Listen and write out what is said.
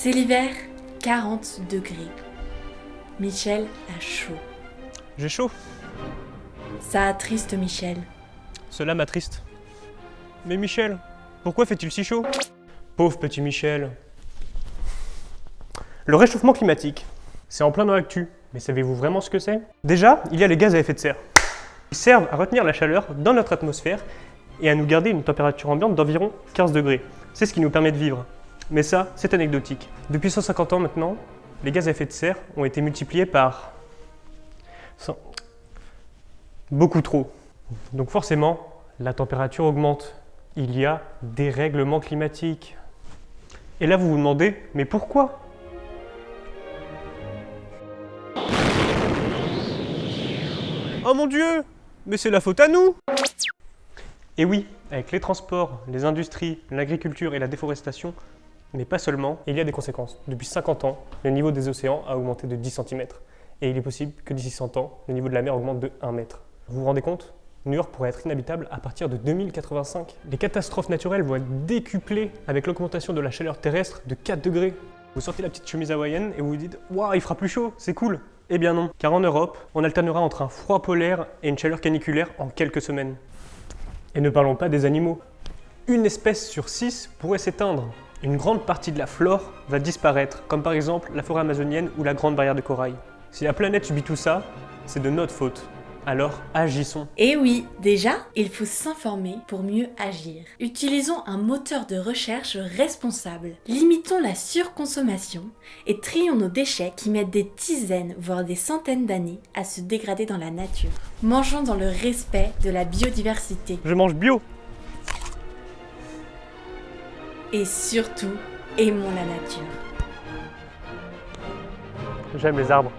C'est l'hiver, 40 degrés. Michel a chaud. J'ai chaud. Ça attriste Michel. Cela m'attriste. Mais Michel, pourquoi fait-il si chaud? Pauvre petit Michel. Le réchauffement climatique, c'est en plein dans l'actu. Mais savez-vous vraiment ce que c'est? Déjà, il y a les gaz à effet de serre. Ils servent à retenir la chaleur dans notre atmosphère et à nous garder une température ambiante d'environ 15 degrés. C'est ce qui nous permet de vivre. Mais ça, c'est anecdotique. Depuis 150 ans maintenant, les gaz à effet de serre ont été multipliés par 100. Beaucoup trop. Donc forcément, la température augmente. Il y a des règlements climatiques. Et là, vous vous demandez, mais pourquoi? Oh mon Dieu! Mais c'est la faute à nous! Et oui, avec les transports, les industries, l'agriculture et la déforestation, mais pas seulement, il y a des conséquences. Depuis 50 ans, le niveau des océans a augmenté de 10 cm. Et il est possible que d'ici 100 ans, le niveau de la mer augmente de 1 mètre. Vous vous rendez compte? New York pourrait être inhabitable à partir de 2085. Les catastrophes naturelles vont être décuplées avec l'augmentation de la chaleur terrestre de 4 degrés. Vous sortez la petite chemise hawaïenne et vous vous dites « Waouh, il fera plus chaud, c'est cool !» Eh bien non, car en Europe, on alternera entre un froid polaire et une chaleur caniculaire en quelques semaines. Et ne parlons pas des animaux. Une espèce sur 6 pourrait s'éteindre. Une grande partie de la flore va disparaître, comme par exemple la forêt amazonienne ou la grande barrière de corail. Si la planète subit tout ça, c'est de notre faute. Alors agissons. Et oui, déjà, il faut s'informer pour mieux agir. Utilisons un moteur de recherche responsable. Limitons la surconsommation et trions nos déchets qui mettent des dizaines, voire des centaines d'années à se dégrader dans la nature. Mangeons dans le respect de la biodiversité. Je mange bio. Et surtout, aimons la nature. J'aime les arbres.